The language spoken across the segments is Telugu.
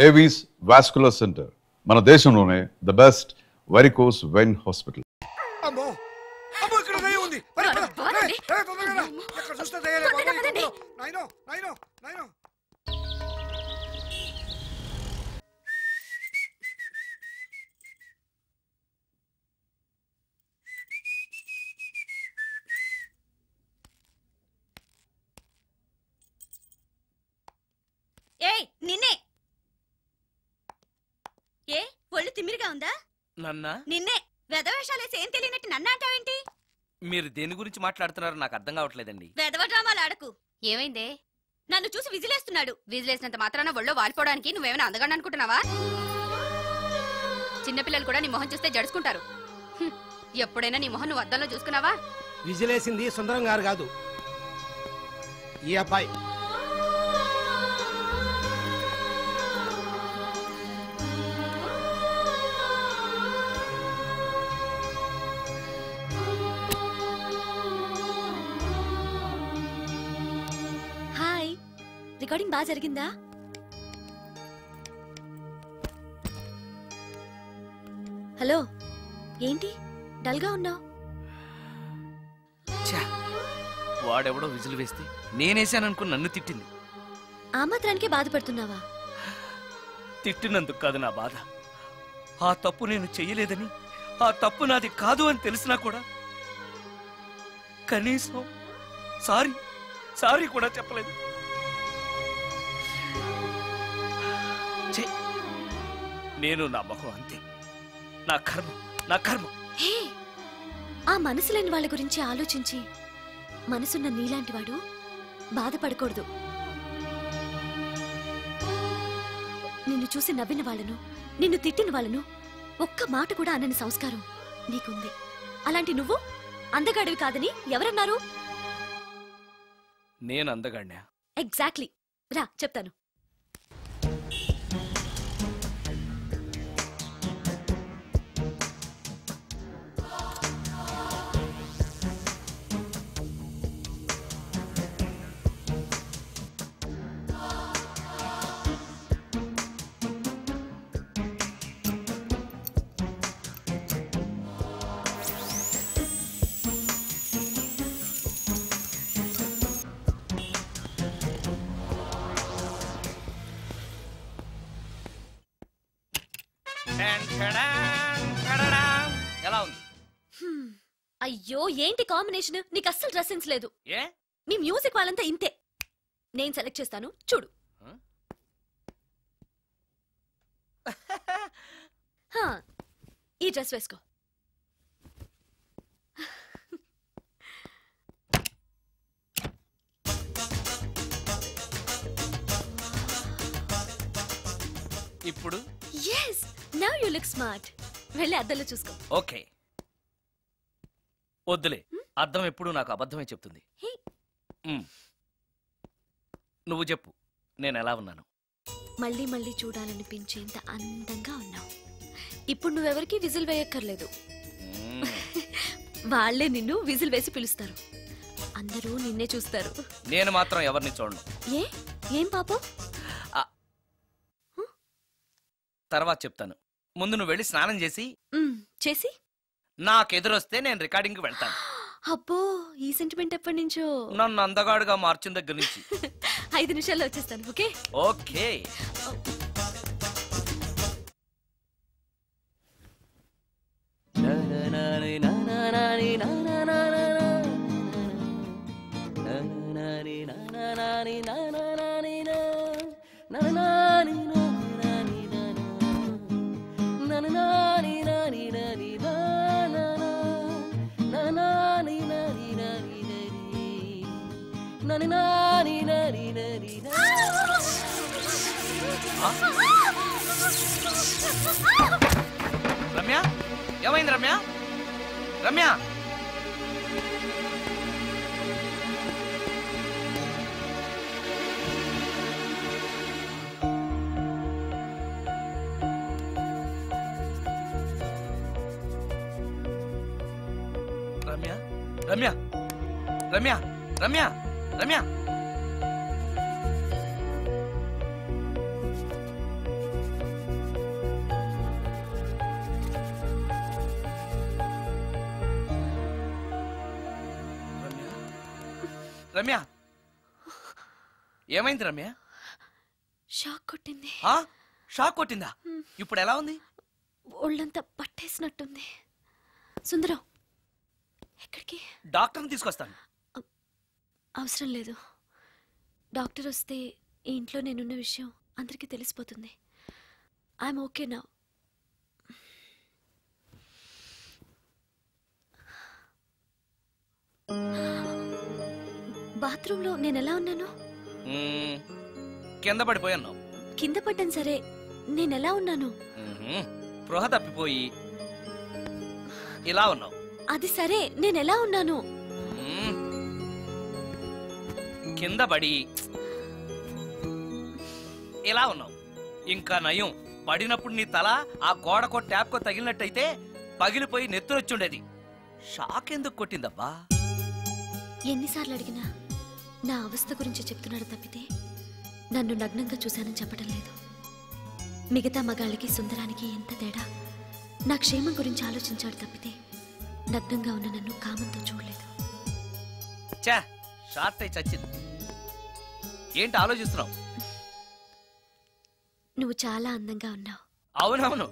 ఏవీస్ వాస్కులర్ సెంటర్ మన దేశంలోనే the best varicose vein hospital. నిన్నే ఏ ఒళ్ళు తిమ్మిరిగా ఉందా? నన్నా నిన్నే వెధవేషాలేసి ఏం తెలియనట్టు నన్ను అంటావేంటి? మీరు దేని గురించి మాట్లాడుతున్నారో నాకు అర్థం కావట్లేదండి. వెధవ డ్రామాలు ఆడకు. ఏమైందే? నన్ను చూసి విజిలేస్తున్నాడు. విజిలేసినంత మాత్రాన ఒళ్ళో వాలిపోవడానికి నువ్వేమైనా అందగాడు అనుకుంటున్నావా? చిన్నపిల్లలు కూడా నీ మొహం చూస్తే జడుచుకుంటారు. ఎప్పుడైనా నీ మొహం నువ్వు అద్దంలో చూసుకున్నావా? విజిలేసింది సుందరం గారు కాదు, ఈ అబ్బాయి. రికార్డింగ్ బాగా జరిగిందా? హలో, ఏంటి డల్ గా ఉన్నావు? వాడెవడో విజిల్ వేస్తే నేనేసాననుకుని నన్ను తిట్టింది. ఆ మాత్రానికే బాధపడుతున్నావా? తిట్టినందుకు కాదు నా బాధ. ఆ తప్పు నేను చెయ్యలేదని, ఆ తప్పు నాది కాదు అని తెలిసినా కూడా కనీసం సారీ కూడా చెప్పలేదు. నేను నా మొహం అంతే. నా కర్మ. ఆ మనసు లేని వాళ్ళ గురించి ఆలోచించి మనసున్న నీలాంటి వాడు బాధపడకూడదు. నిన్ను చూసి నవ్విన వాళ్ళను, నిన్ను తిట్టిన వాళ్ళను ఒక్క మాట కూడా అనని సంస్కారం నీకుంది. అలాంటి నువ్వు అందగాడివి కాదని ఎవరన్నారు? నేను అందగాడినా? ఎగ్జాక్ట్లీ. రా చెప్తాను. ఎలా ఉంది? అయ్యో, ఏంటి కాంబినేషన్? నీకు అస్సలు డ్రెస్ సెన్స్ లేదు. ఏ? మీ మ్యూజిక్ వాళ్ళంతా ఇంతే. నేను సెలెక్ట్ చేస్తాను, చూడు. ఈ డ్రెస్ వేసుకో. ఇప్పుడు yes, now you look smart. వెళ్ళి అద్దంలో చూసుకో. ఓకే. వద్దులే, అద్దం ఎప్పుడు నాకు అబద్ధమే చెప్తుంది. నువ్వు చెప్పు, నేను ఎలా ఉన్నాను? మళ్ళీ మళ్ళీ చూడాలనిపించేంత అందంగా ఉన్నావు. ఇప్పుడు నువ్వెవరికి విజిల్ వేయక్కర్లేదు. వాళ్లే నిన్ను విజిల్ వేసి పిలుస్తారు. అందరూ నిన్నే చూస్తారు. నేను మాత్రం ఎవరిని చూడను. ఏం పాపం? తర్వాత చెప్తాను. ముందు నువ్వు వెళ్ళి స్నానం చేసి నాకెదురొస్తే నేను రికార్డింగ్ వెళ్తాను. అబ్బో, ఈ సెంటిమెంట్ ఎప్పటి నుంచో? నన్ను అందగాడుగా మార్చిన దగ్గర నుంచి. 5 నిమిషాల్లో వచ్చేస్తాను. Okay okay. రమ్య, ఏమైంది రమ్య? రమ్య, రమ్య, రమ్య, రమ్య, రమ్య, రమ్య. రమ్య, ఏమైంది రమ్య? షాక్ కొట్టింది. షాక్ కొట్టిందా? ఇప్పుడు ఎలా ఉంది? ఒళ్ళంతా పట్టేసినట్టుంది. సుందరం, ఎక్కడికి? డాక్టర్ని తీసుకొస్తాను. అవసరం లేదు. డాక్టర్ వస్తే ఈ ఇంట్లో నేనున్న విషయం అందరికీ తెలిసిపోతుంది. ఐఎమ్ ఓకే నా. బాత్రూంలో నేను ఎలా ఉన్నాను? కింద పడిపోయాను. కింద పడ్డాను సరే, నేనెలా ఉన్నాను? స్పృహ తప్పిపోయి ఇలా ఉన్నావు. అది సరే, నేనెలా ఉన్నాను? కింద పడి ఇలా ఉన్నావు. ఇంకా నయం, పడినప్పుడు నీ తల ఆ గోడకో ట్యాప్కో తగిలినట్టయితే పగిలిపోయి నెత్తురొచ్చుండేది. షాక్ ఎందుకు కొట్టిందబ్బా? ఎన్నిసార్లు అడిగినా నా అవస్థ గురించి చెప్తున్నాడు తప్పితే నన్ను నగ్నంగా చూశానని చెప్పడం లేదు. మిగతా మగాళ్ళకి సుందరానికి ఎంత తేడా. నా క్షేమం గురించి ఆలోచించాడు తప్పితే నగ్నంగా ఉన్న నన్ను కామంతో చూడలేదు. షార్ట్ అయి చచ్చింది. ఏంటి ఆలోచిస్తున్నావు? నువ్వు చాలా అందంగా ఉన్నావు. అవునవును,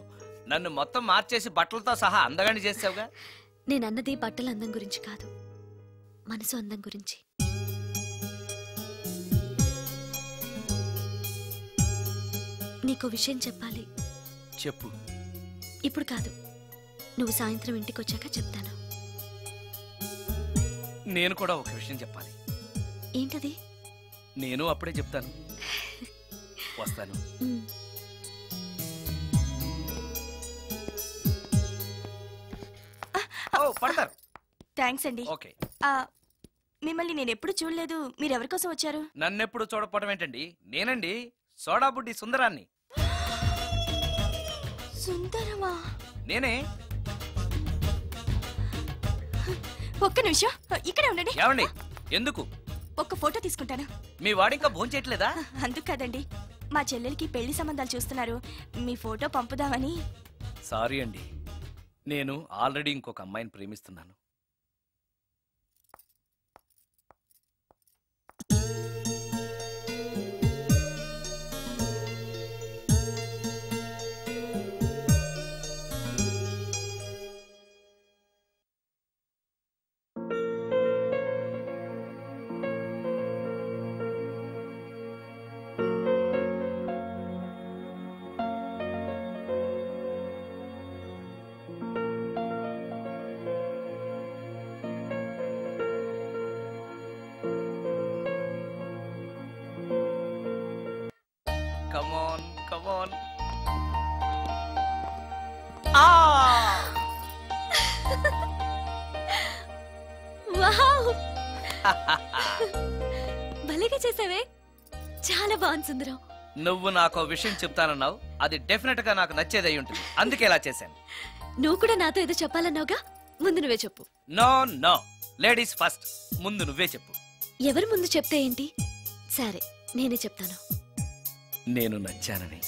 నన్ను మొత్తం మార్చేసి బట్టలతో సహా అందగాని చేసావుగా. నేనన్నది బట్టల అందం గురించి కాదు, మనసు అందం గురించి. నీకో విషయం చెప్పాలి. చెప్పు. ఇప్పుడు కాదు, నువ్వు సాయంత్రం ఇంటికి వచ్చాక చెప్తాను. నేను కూడా ఒక విషయం చెప్పాలి. ఏంటది? నేను అప్పుడే చెప్తాను. వస్తాను. పడతారు. థ్యాంక్స్ అండి. ఓకే. మిమ్మల్ని నేను ఎప్పుడు చూడలేదు. మీరెవరి కోసం వచ్చారు? నన్నెప్పుడు చూడకపోవడం ఏంటండి? నేనండి, సోడా బుడ్డి సుందరాన్ని. సుందరమా? నేనే. ఒక్క నిమిషం ఇక్కడే ఉండండి. ఏమండి? ఎందుకు? ఒక్క ఫోటో తీసుకుంటాను. మీ వాడింకా భోంచేయట్లేదా? అందుకు కాదండి, మా చెల్లెలికి పెళ్లి సంబంధాలు చూస్తున్నారు. మీ ఫోటో పంపుదామని. సారీ అండి, నేను ఆల్రెడీ ఇంకొక అమ్మాయిని ప్రేమిస్తున్నాను. Come on, come on. Wow! భలేగా చేసావే. చాలా బాగుంది సుందరం. నువ్వు నాకు విషయం చెప్తానన్నావు, అది డెఫినెట్ గా నాకు నచ్చేదై ఉంటుంది. అందుకే ఇలా చేశాను. నువ్వు కూడా నాతో ఏదో చెప్పాలన్నావుగా, ముందు నువ్వే చెప్పు. No no, ladies first. ముందు నువ్వే చెప్పు. ఎవరి ముందు చెప్తే ఏంటి? సరే, నేనే చెప్తాను. నేను నచ్చానని,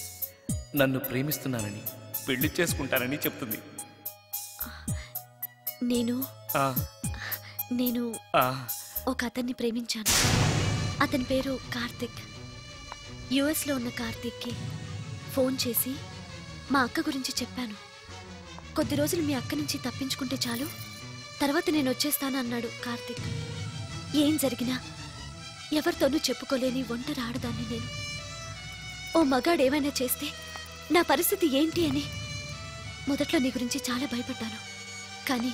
నన్ను ప్రేమిస్తున్నానని, పెళ్లి చేసుకుంటానని చెప్తుంది. నేను ఒక అతన్ని ప్రేమించాను. అతని పేరు కార్తిక్. యుఎస్ లో ఉన్న కార్తిక్కి ఫోన్ చేసి మా అక్క గురించి చెప్పాను. కొద్ది రోజులు మీ అక్క నుంచి తప్పించుకుంటే చాలు, తర్వాత నేను వచ్చేస్తాను అన్నాడు కార్తిక్. ఏం జరిగినా ఎవరితోనూ చెప్పుకోలేని ఒంటరి ఆడదాన్ని నేను. ఓ మగాడు ఏమైనా చేస్తే నా పరిస్థితి ఏంటి అని మొదట్లో నీ గురించి చాలా భయపడ్డాను. కానీ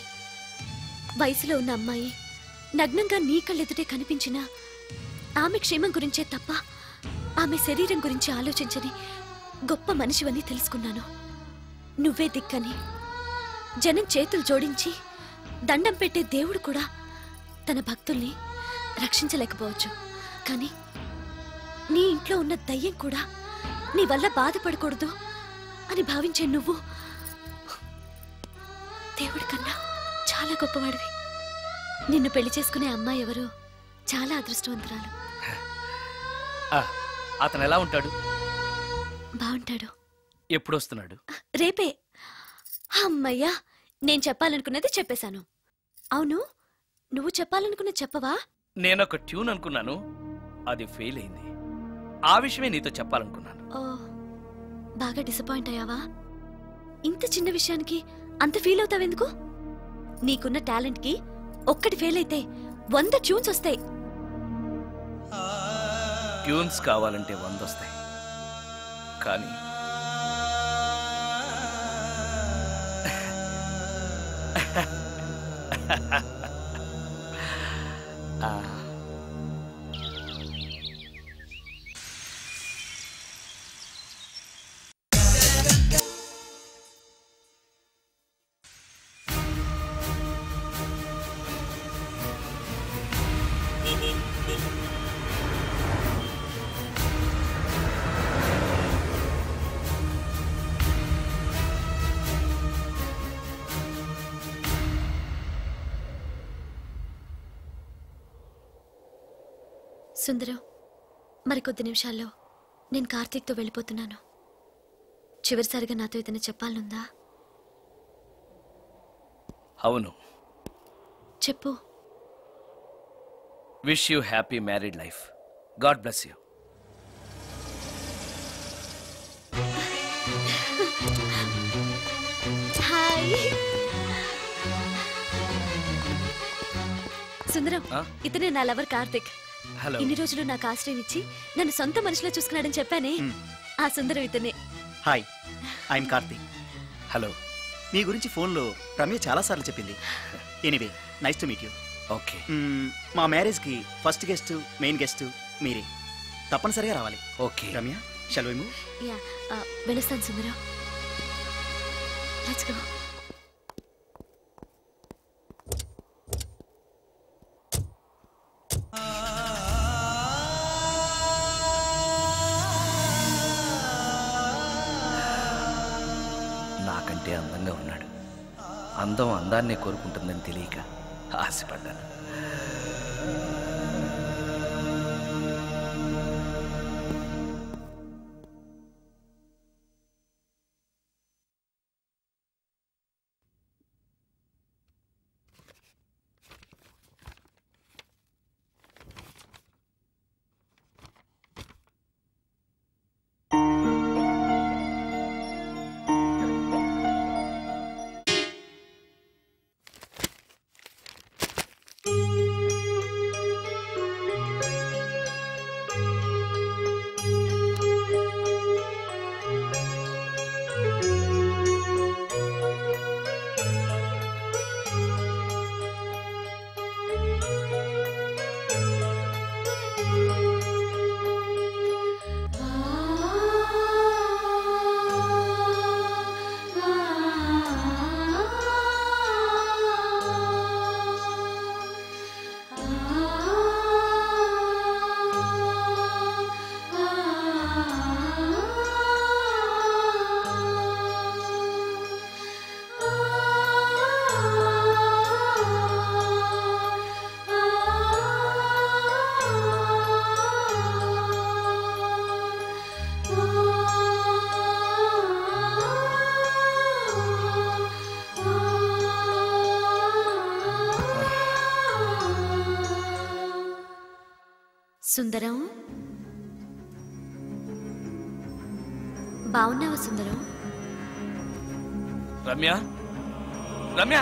వయసులో ఉన్న అమ్మాయి నగ్నంగా నీ కళ్ళెదుటే కనిపించినా ఆమె క్షేమం గురించే తప్ప ఆమె శరీరం గురించి ఆలోచించని గొప్ప మనిషివని తెలుసుకున్నాను. నువ్వే దిక్కని. జనం చేతులు జోడించి దండం పెట్టే దేవుడు కూడా తన భక్తుల్ని రక్షించలేకపోవచ్చు. కానీ నీ ఇంట్లో ఉన్న దయ్యం కూడా నీ వల్ల బాధపడకూడదు అని భావించే నువ్వు దేవుడి కన్నా చాలా గొప్పవాడివి. నిన్ను పెళ్లి చేసుకునే అమ్మాయి ఎవరో చాలా అదృష్టవంతురాలు. అతను ఎలా ఉంటాడు? బాగుంటాడు. ఎప్పుడు వస్తున్నాడు? రేపే. అమ్మయ్యా, నేను చెప్పాలనుకున్నది చెప్పేశాను. అవును, నువ్వు చెప్పాలనుకున్నది చెప్పవా? నేనొక ట్యూన్ అనుకున్నాను, అది ఫెయిల్ అయింది. ఆ విషయమే నీతో చెప్పాలనుకున్నాను. ఓ, బాగా డిసప్పాయింట్ అయ్యావా? ఇంత చిన్న విషయానికి అంత ఫీల్ అవుతావెందుకు? నీకున్న టాలెంట్కి ఒక్కటి ఫెయిల్ అయితే 100 ట్యూన్స్ వస్తాయి. ట్యూన్స్ కావాలంటే 100 వస్తాయి, కానీ సుందరం, మరికొద్ది నిమిషాల్లో నేను కార్తీక్తో వెళ్ళిపోతున్నాను. చివరిసారిగా నాతో ఏదైనా చెప్పాలనుందా? అవును. చెప్పు. Wish you happy married life. God bless you. Hi Sundaram, ఇతనే నా లవర్ కార్తిక్. హలో. ఇన్ని రోజులు నాకు ఆశ్రయం ఇచ్చి నన్ను సొంత మనిషిలో చూసుకున్నాడని చెప్పానే, ఆ సుందరం ఇతనే. Hi, I'm Karthik. హలో. మీ గురించి ఫోన్లో రమ్య చాలాసార్లు చెప్పింది. Anyway, nice to meet you. Okay. మా మ్యారేజ్కి ఫస్ట్ గెస్ట్, మెయిన్ గెస్ట్ మీరే. తప్పనిసరిగా రావాలి. Okay Ramya, shall we move? Yeah, వెళ్ళొస్తాను సుందరం. Let's go. నాకంటే అందంగా ఉన్నాడు. అందం అందాన్నే కోరుకుంటుందని తెలియక ఆశపడ్డాను. సుందరం, బాగున్నావా సుందరం? రమ్య, రమ్య,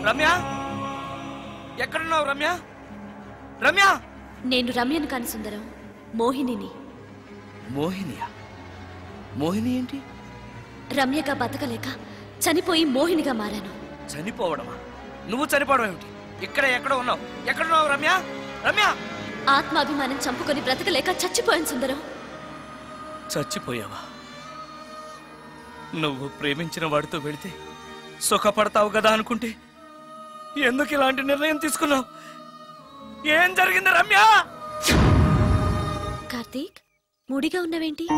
రమ్య, ఎక్కడున్నావు రమ్య? రమ్య! నేను రమ్యను కాని సుందరం, మోహినిని. మోహినియా? మోహిని ఏంటి? రమ్యగా బతకలేక చనిపోయి మోహినిగా మారాను. చనిపోవడమా? నువ్వు చనిపోవడం ఏమిటి? ఇక్కడ ఎక్కడ ఉన్నావు? ఎక్కడున్నావు రమ్య? రమ్య! ఆత్మాభిమానం చంపుకొని బ్రతకలేక చచ్చిపోయాను సుందరం. చచ్చిపోయావా? నువ్వు ప్రేమించిన వాడితో వెళితే సుఖపడతావు కదా అనుకుంటే ఎందుకు ఇలాంటి నిర్ణయం తీసుకున్నావు? ఏం జరిగింది రమ్య? కార్తీక్, మూడిగా ఉన్నవేంటి?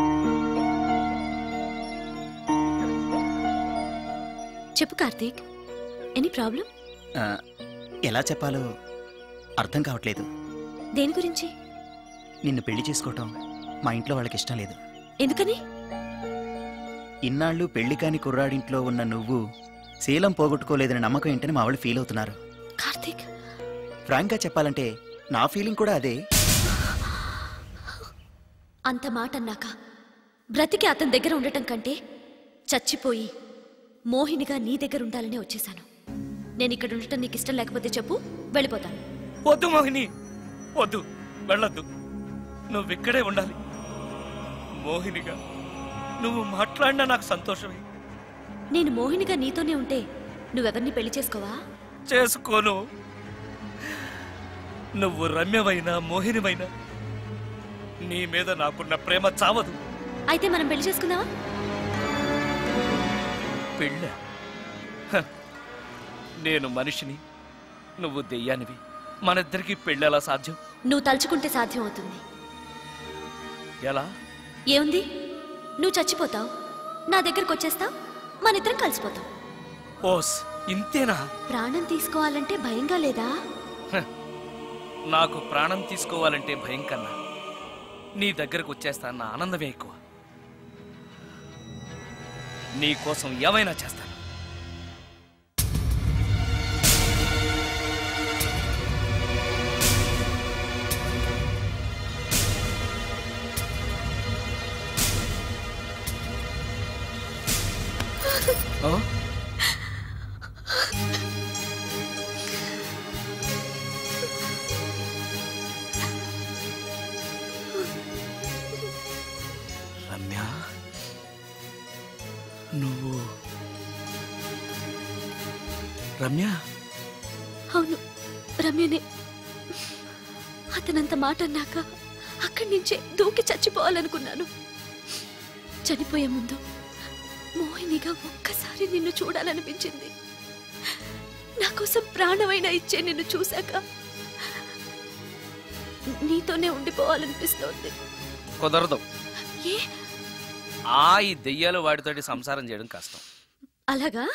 చెప్పు కార్తీక్, ఎనీ ప్రాబ్లం? ఎలా చెప్పాలో అర్థం కావట్లేదు. దేని గురించి? నిన్ను పెళ్లి చేసుకోవటం మా ఇంట్లో వాళ్ళకి ఇష్టం లేదు. ఎందుకని? ఇన్నాళ్ళు పెళ్లి కాని కుర్రాడింట్లో ఉన్న నువ్వు శీలం పోగొట్టుకోలేదని నమ్మకం ఏంటని మా వాళ్ళు ఫీల్ అవుతున్నారు. కార్తీక్, ఫ్రాంక్గా చెప్పాలంటే నా ఫీలింగ్ కూడా అదే. అంత మాట అన్నాక బ్రతికి అతని దగ్గర ఉండటం కంటే చచ్చిపోయి మోహినిగా నీ దగ్గర ఉండాలనే వచ్చేశాను. నేను ఇక్కడ ఉండటం నీకు ఇష్టం లేకపోతే చెప్పు, వెళ్ళిపోతాను. వద్దు మోహిని, వద్దు, వెళ్ళొద్దు. నువ్విక్కడే ఉండాలి. మోహినిగా నువ్వు మాట్లాడినా నాకు సంతోషమే. నేను మోహినిగా నీతోనే ఉంటే నువ్వెవరిని పెళ్లి చేసుకోవా? చేసుకోను. నువ్వు రమ్యమైనా మోహినిమైనా నీ మీద నాకున్న ప్రేమ చావదు. అయితే మనం పెళ్లి చేసుకుందావా? పెళ్ళ? నేను మనిషిని, నువ్వు దెయ్యానివి. మనిద్దరికి పెళ్ళెలా సాధ్యం? నువ్వు తలుచుకుంటే సాధ్యం అవుతుంది. ఎలా? ఏముంది, నువ్వు చచ్చిపోతావు, నా దగ్గరకు వచ్చేస్తావు, మనిద్దరం కలిసిపోతాం. ఓస్, ఇంతేనా? ప్రాణం తీసుకోవాలంటే భయంగా లేదా? నాకు ప్రాణం తీసుకోవాలంటే భయం కన్నా నీ దగ్గరకు వచ్చేస్తాన్న ఆనందమే ఎక్కువ. నీ కోసం ఏమైనా చేస్తాను. రమ్య, నువ్వు రమ్య? అవును, రమ్యనే. అతనంత మాట అన్నాక అక్కడి నుంచే దూకి చచ్చిపోవాలనుకున్నాను. చనిపోయే ముందు మోహినిగా ఒక్కసారి నిన్ను చూడాలనిపించింది. నా కోసం ప్రాణమైనా ఇచ్చే నిన్ను చూశాక నీతోనే ఉండిపోవాలనిపిస్తోంది. కుదరదు. ఏ? ఈ దెయ్యాలు వాడితోటి సంసారం చేయడం కష్టం. అలాగా?